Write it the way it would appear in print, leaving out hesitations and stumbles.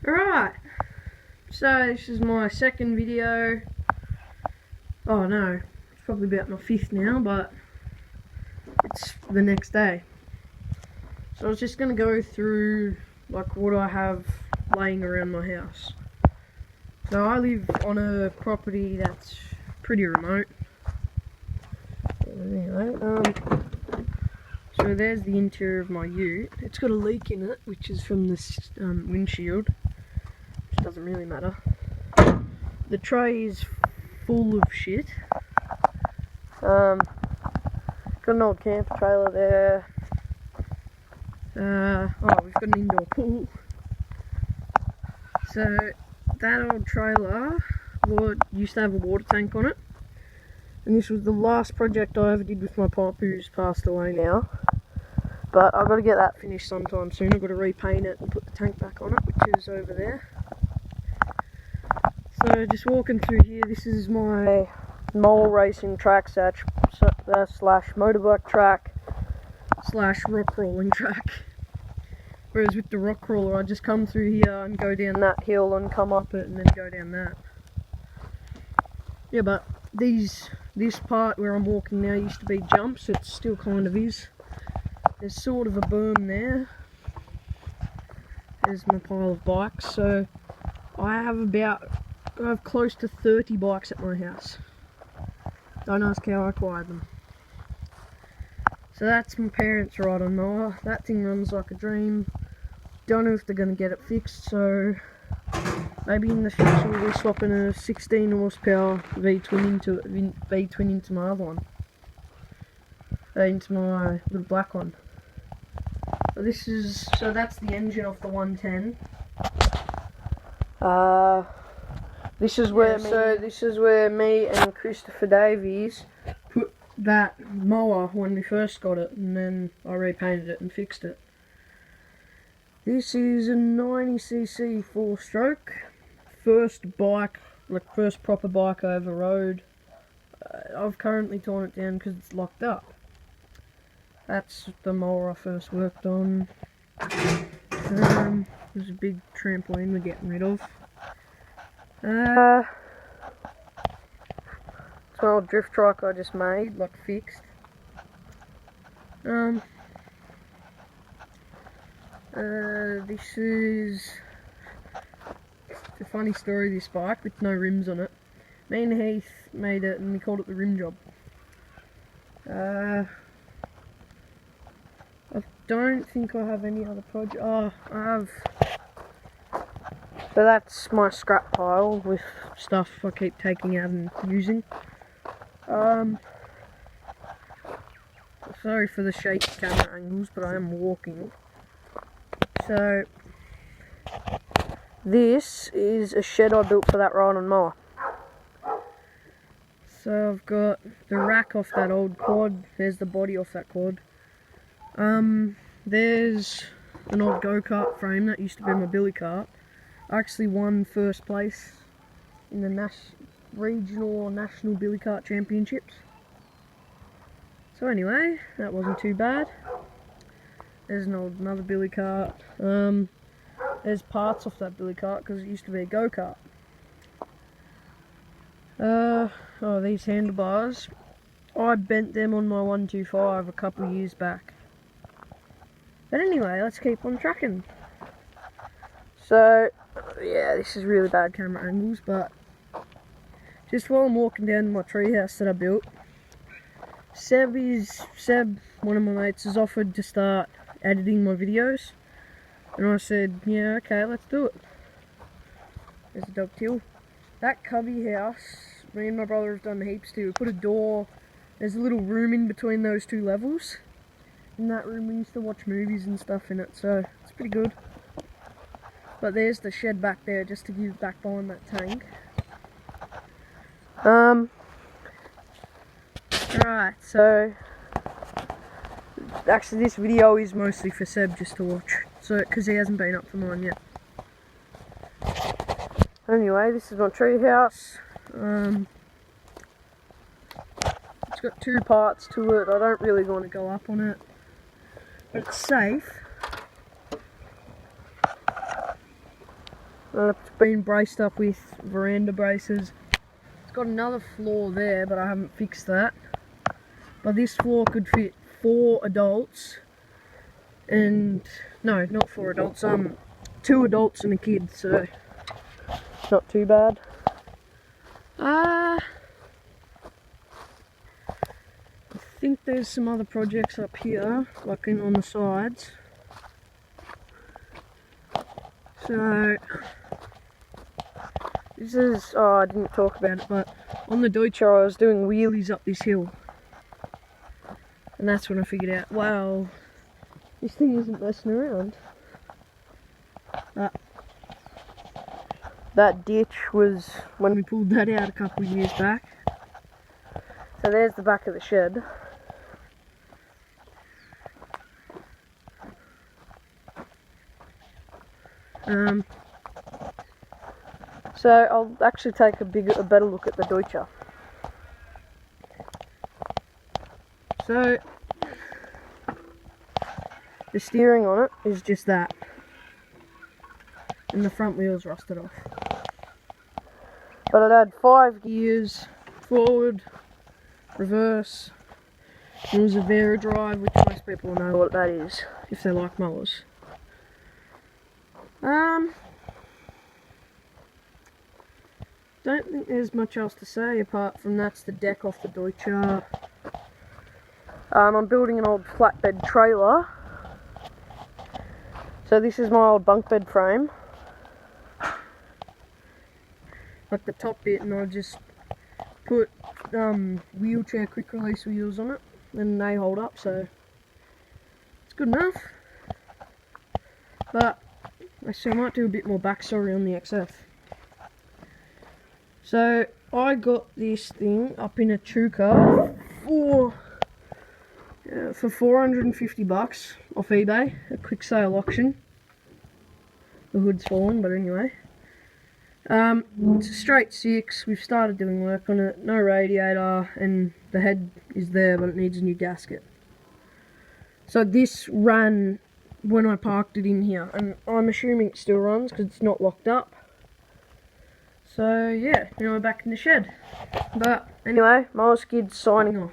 Alright, so this is my second video. Oh no, it's probably about my fifth now, but it's the next day. So I was just going to go through like what I have laying around my house. So I live on a property that's pretty remote. Anyway, so there's the interior of my ute. It's got a leak in it, which is from this windshield. Doesn't really matter. The tray is full of shit. Got an old camper trailer there. We've got an indoor pool. So that old trailer used to have a water tank on it, and this was the last project I ever did with my pop, who's passed away now. But I've got to get that finished sometime soon. I've got to repaint it and put the tank back on it, which is over there. So just walking through here, this is my mole racing track slash motorbike track slash rock crawling track. Whereas with the rock crawler, I just come through here and go down that hill and come up it and then go down that. Yeah, but this part where I'm walking now used to be jumps. It still kind of is. There's sort of a berm there. There's my pile of bikes. So I have close to 30 bikes at my house. Don't ask how I acquired them. So that's my parents' riding mower. That thing runs like a dream. Don't know if they're going to get it fixed, so maybe in the future we'll be swapping a 16 horsepower V-twin into my other one. Into my little black one. So that's the engine of the 110. This is where me and Christopher Davies put that mower when we first got it, and then I repainted it and fixed it. This is a 90cc 4-stroke. First proper bike I ever rode. I've currently torn it down because it's locked up. That's the mower I first worked on. There's a big trampoline we're getting rid of. It's my old drift trike I just made, like fixed. This is a funny story, this bike with no rims on it. Me and Heath made it and we called it the Rim Job. I don't think I have any other project. Oh, I have. So that's my scrap pile with stuff I keep taking out and using. Sorry for the shaky camera angles, but I am walking. So this is a shed I built for that ride-on mower. So I've got the rack off that old quad. There's the body off that quad. There's an old go-kart frame that used to be my billy cart. I actually won first place in the regional or national billy cart championships. So anyway, that wasn't too bad. There's another billy cart. There's parts off that billy cart because it used to be a go-kart. These handlebars. I bent them on my 125 a couple of years back. But anyway, let's keep on tracking. So, yeah, this is really bad camera angles, but just while I'm walking down to my treehouse that I built, Seb, one of my mates, has offered to start editing my videos. And I said, yeah, okay, let's do it. There's a dog till. That cubby house, me and my brother have done heaps to. We put a door, there's a little room in between those two levels. In that room we used to watch movies and stuff in it, so it's pretty good. But there's the shed back there, just to give back behind that tank. Right, so actually this video is mostly for Seb just to watch, so because he hasn't been up for mine yet. Anyway, this is my tree house. It's got two parts to it. I don't really want to go up on it, but it's safe. It's been braced up with veranda braces. It's got another floor there, but I haven't fixed that. But this floor could fit 4 adults, and no, not 4 adults. 2 adults and a kid, so not too bad. I think there's some other projects up here, like on the sides. So this is, I didn't talk about it, but on the Deutscher I was doing wheelies up this hill. And that's when I figured out, wow, this thing isn't messing around. That ditch was when we pulled that out a couple of years back. So there's the back of the shed. So I'll actually take a better look at the Deutscher. So the steering on it is just that, and the front wheel's rusted off. But it had 5 gears, forward, reverse. It was a Vera drive, which most people know what that is if they like mowers. Don't think there's much else to say apart from that's the deck off the Deutscher. I'm building an old flatbed trailer. So this is my old bunk bed frame. Like the top bit, and I just put wheelchair quick release wheels on it, and they hold up, so it's good enough. But actually I might do a bit more backstory on the XF. So I got this thing up in Echuca for $450 off eBay, a quick sale auction. The hood's fallen, but anyway. It's a straight 6. We've started doing work on it. No radiator, and the head is there, but it needs a new gasket. So this ran when I parked it in here, and I'm assuming it still runs because it's not locked up. So yeah, now we're back in the shed. But anyway, Miles Skid signing off.